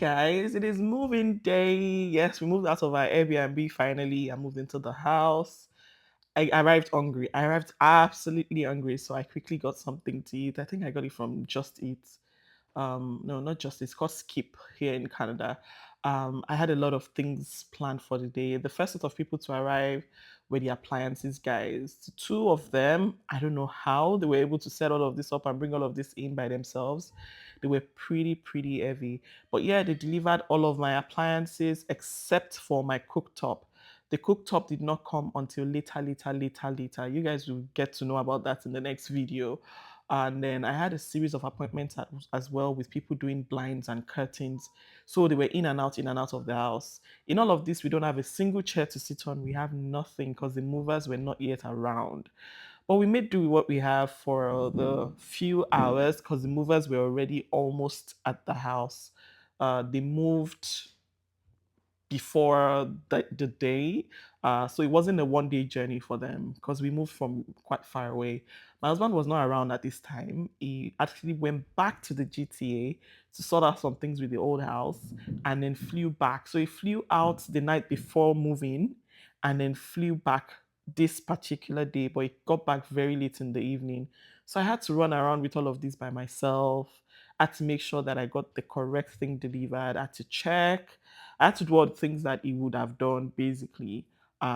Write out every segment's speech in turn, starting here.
guys, it is moving day. Yes, we moved out of our Airbnb finally. I moved into the house. I arrived hungry. I arrived absolutely hungry, so I quickly got something to eat. I think I got it from Just Eat. No, not Just Eat. It's called Skip here in Canada. I had a lot of things planned for the day. The first set of people to arrive were the appliances guys. Two of them, I don't know how they were able to set all of this up and bring all of this in by themselves. They were pretty heavy. But yeah, they delivered all of my appliances except for my cooktop. The cooktop did not come until later. You guys will get to know about that in the next video. And then I had a series of appointments as well with people doing blinds and curtains. So they were in and out of the house. In all of this, we don't have a single chair to sit on. We have nothing because the movers were not yet around. But we made do with what we have for the few hours because the movers were already almost at the house. They moved before the day. So it wasn't a 1 day journey for them because we moved from quite far away. My husband was not around at this time. He actually went back to the GTA to sort out some things with the old house and then flew back. So he flew out the night before moving and then flew back this particular day, but he got back very late in the evening. So I had to run around with all of this by myself. I had to make sure that I got the correct thing delivered. I had to check. I had to do all the things that he would have done basically.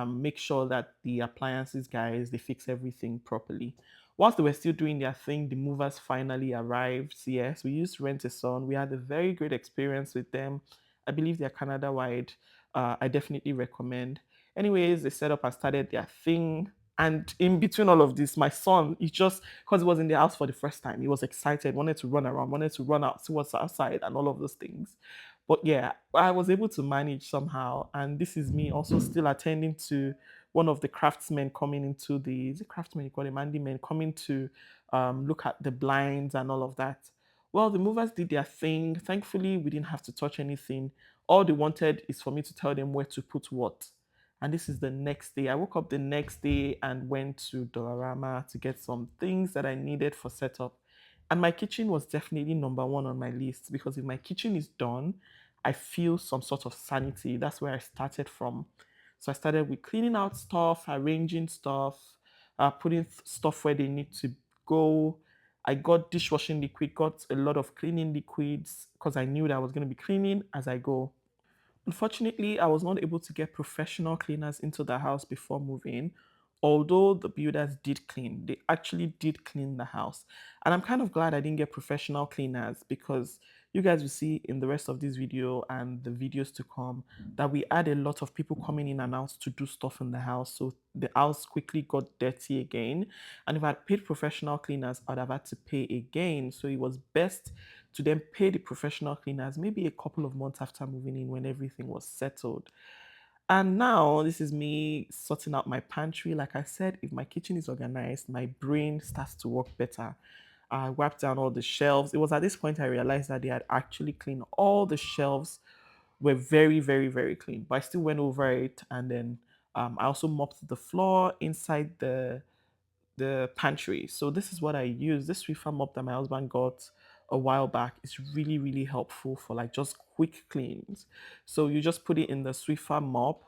Make sure that the appliances guys they fix everything properly. Whilst they were still doing their thing, the movers finally arrived. Yes, we used Rent a Son. We had a very great experience with them. I believe they're Canada wide. I definitely recommend. Anyways, they set up and started their thing. And in between all of this, my son, he just because he was in the house for the first time, he was excited, wanted to run around, wanted to run out, see what's outside, and all of those things. But yeah, I was able to manage somehow. And this is me also still attending to one of the craftsmen coming into the, is it craftsmen you call him, handymen coming to look at the blinds and all of that. Well, the movers did their thing. Thankfully, we didn't have to touch anything. All they wanted is for me to tell them where to put what. And this is the next day. I woke up the next day and went to Dollarama to get some things that I needed for setup. And my kitchen was definitely number one on my list because if my kitchen is done, I feel some sort of sanity. That's where I started from. So I started with cleaning out stuff, arranging stuff, putting stuff where they need to go. I got dishwashing liquid, got a lot of cleaning liquids because I knew that I was going to be cleaning as I go. Unfortunately, I was not able to get professional cleaners into the house before moving, although the builders did clean. They actually did clean the house. And I'm kind of glad I didn't get professional cleaners because you guys will see in the rest of this video and the videos to come that we had a lot of people coming in and out to do stuff in the house. So the house quickly got dirty again. And if I had paid professional cleaners, I'd have had to pay again. So it was best to then pay the professional cleaners maybe a couple of months after moving in when everything was settled. And now this is me sorting out my pantry. Like I said, if my kitchen is organized, my brain starts to work better. I wiped down all the shelves. It was at this point I realized that they had actually cleaned all the shelves were very clean. But I still went over it and then I also mopped the floor inside the pantry. So this is what I use. This Swiffer mop that my husband got a while back is really helpful for like just quick cleans. So you just put it in the Swiffer mop,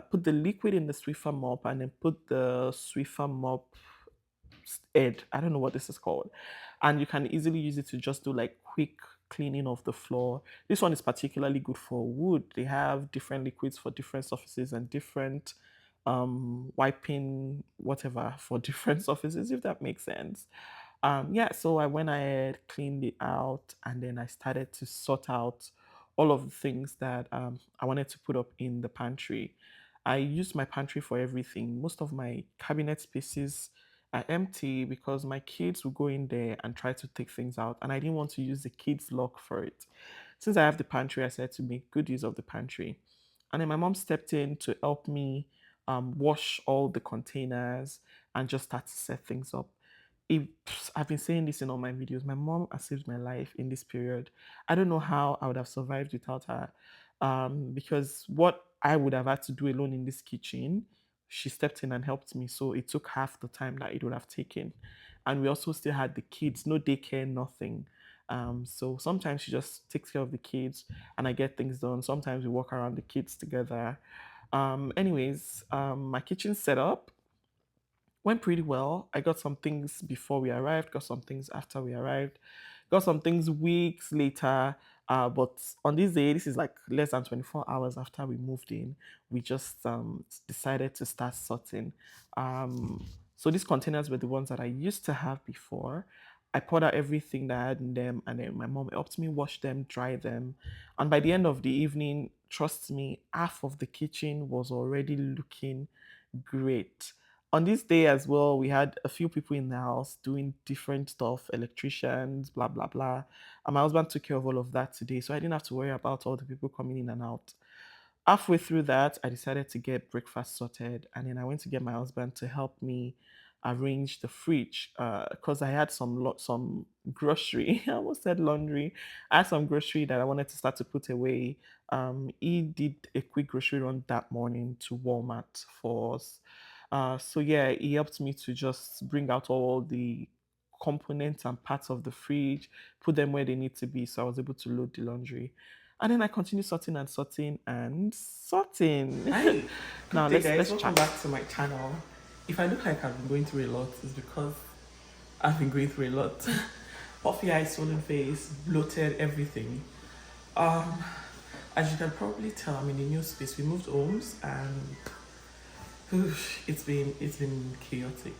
put the liquid in the Swiffer mop, and then put the Swiffer mop head. I don't know what this is called, and you can easily use it to just do like quick cleaning of the floor. This one is particularly good for wood. They have different liquids for different surfaces and different wiping whatever for different surfaces, if that makes sense. Yeah, so I went ahead, cleaned it out, and then I started to sort out all of the things that I wanted to put up in the pantry. I used my pantry for everything. Most of my cabinet spaces are empty because my kids will go in there and try to take things out, and I didn't want to use the kids' lock for it. Since I have the pantry, I said to make good use of the pantry. And then my mom stepped in to help me wash all the containers and just start to set things up. It, I've been saying this in all my videos. My mom has saved my life in this period. I don't know how I would have survived without her. Because what I would have had to do alone in this kitchen, she stepped in and helped me. So it took half the time that it would have taken. And we also still had the kids, no daycare, nothing. So sometimes she just takes care of the kids and I get things done. Sometimes we walk around the kids together. My kitchen set up went pretty well. I got some things before we arrived, got some things after we arrived, got some things weeks later. But on this day, this is like less than 24 hours after we moved in, we just decided to start sorting. So these containers were the ones that I used to have before. I poured out everything that I had in them, and then my mom helped me wash them, dry them. And by the end of the evening, trust me, half of the kitchen was already looking great. On this day as well, we had a few people in the house doing different stuff, electricians, blah, blah, blah. And my husband took care of all of that today. So I didn't have to worry about all the people coming in and out. Halfway through that, I decided to get breakfast sorted. And then I went to get my husband to help me arrange the fridge because I had some grocery. I almost said laundry. I had some grocery that I wanted to start to put away. He did a quick grocery run that morning to Walmart for us. So yeah, he helped me to just bring out all the components and parts of the fridge, put them where they need to be. So I was able to load the laundry. And then I continued sorting and sorting and sorting. Hi, Now good day, guys. let's Welcome chat. back to my channel. If I look like I've been going through a lot, it's because I've been going through a lot. Puffy eyes, swollen face, bloated, everything. Um, as you can probably tell, I'm in a new space. We moved homes, and it's been chaotic.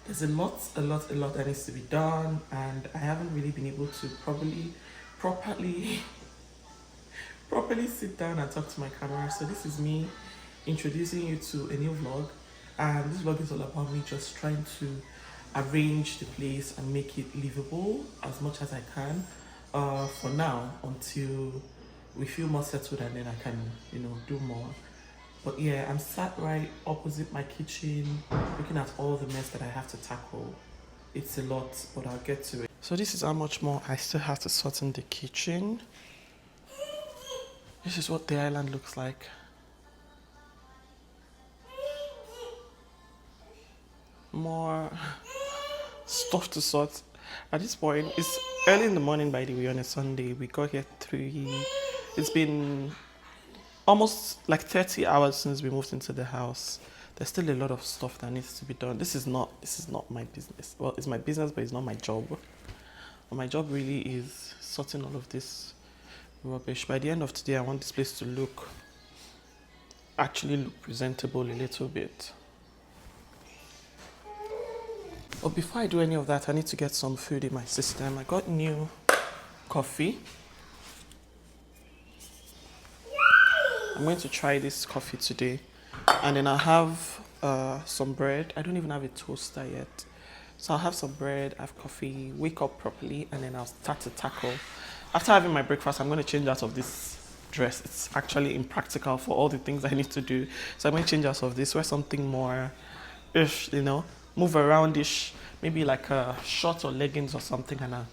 There's a lot that needs to be done, and I haven't really been able to properly properly sit down and talk to my camera. So this is me introducing you to a new vlog. And this vlog is all about me just trying to arrange the place and make it livable as much as I can for now until we feel more settled, and then I can, do more. But yeah, I'm sat right opposite my kitchen looking at all the mess that I have to tackle. It's a lot, but I'll get to it. So this is how much more I still have to sort in the kitchen. This is what the island looks like. More stuff to sort. At this point, it's early in the morning, by the way, on a Sunday. We got here 3. It's been almost like 30 hours since we moved into the house. There's still a lot of stuff that needs to be done. This is not my business. Well, it's my business, but it's not my job. But my job really is sorting all of this rubbish. By the end of today, I want this place to actually look presentable a little bit. But before I do any of that, I need to get some food in my system. I got new coffee. I'm going to try this coffee today. And then I'll have some bread. I don't even have a toaster yet. So I'll have some bread, have coffee, wake up properly, and then I'll start to tackle. After having my breakfast, I'm going to change out of this dress. It's actually impractical for all the things I need to do. So I'm going to change out of this, wear something more ish, move around ish, maybe like a short or leggings or something, and a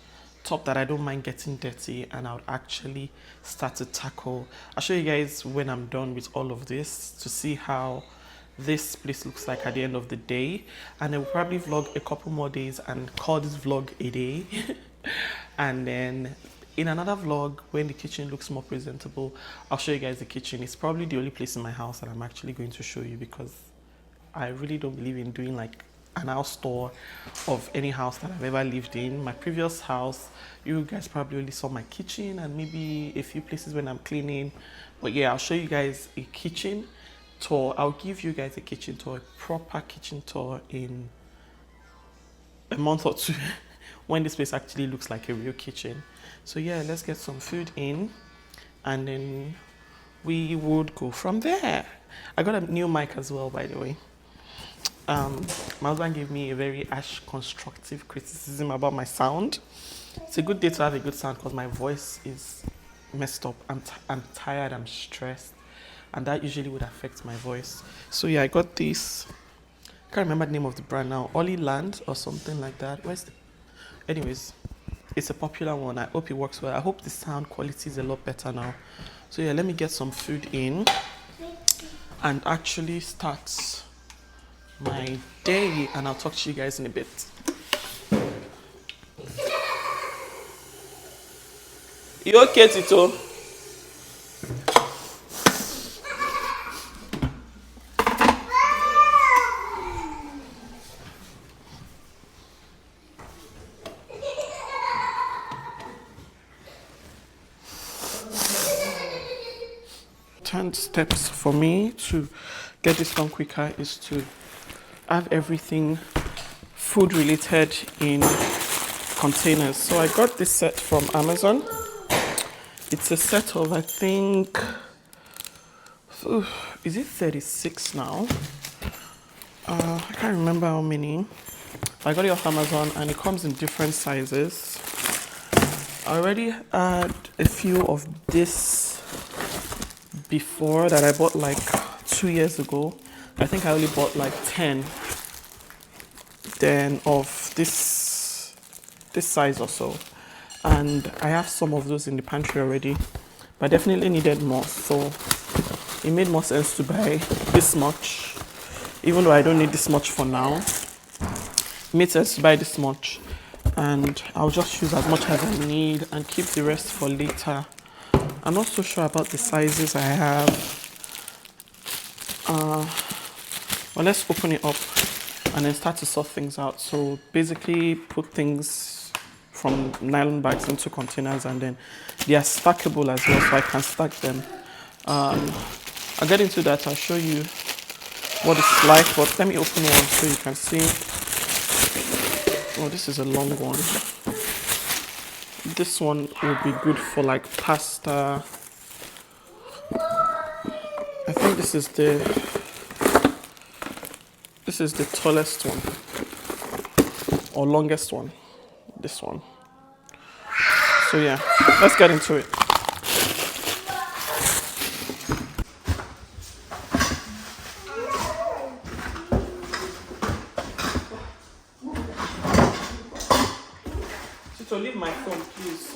top that I don't mind getting dirty, and I would actually start to tackle. I'll show you guys when I'm done with all of this to see how this place looks like at the end of the day. And I will probably vlog a couple more days and call this vlog a day. And then in another vlog, when the kitchen looks more presentable, I'll show you guys the kitchen. It's probably the only place in my house that I'm actually going to show you, because I really don't believe in doing like an house tour of any house that I've ever lived in. My previous house, you guys probably only saw my kitchen and maybe a few places when I'm cleaning. But yeah, I'll show you guys a kitchen tour. I'll give you guys a kitchen tour, a proper kitchen tour, in a month or two when this place actually looks like a real kitchen. So yeah, let's get some food in and then we would go from there. I got a new mic as well, by the way. My husband gave me a very harsh constructive criticism about my sound. It's a good day to have a good sound because my voice is messed up. I'm tired, I'm stressed, and that usually would affect my voice. So yeah, I got this. I can't remember the name of the brand now. Ollie Land or something like that. Anyways, it's a popular one. I hope it works well. I hope the sound quality is a lot better now. So yeah, let me get some food in and actually start my day, and I'll talk to you guys in a bit. You okay, Tito? Ten steps for me to get this done quicker is to have everything food related in containers. So I got this set from Amazon. It's a set of, I think, is it 36 now? I can't remember how many. I got it off Amazon and it comes in different sizes. I already had a few of this before that I bought like 2 years ago. I think I only bought like 10 then of this size or so. And I have some of those in the pantry already, but I definitely needed more. So it made more sense to buy this much, even though I don't need this much for now. It made sense to buy this much, and I'll just use as much as I need and keep the rest for later. I'm not so sure about the sizes I have. Well, let's open it up and then start to sort things out. So basically put things from nylon bags into containers, and then they are stackable as well, so I can stack them. I'll get into that. I'll show you what it's like, but let me open one so you can see. Oh, this is a long one. This one will be good for like pasta. I think this is the tallest one or longest one. This one. So yeah, let's get into it. So leave my phone, please.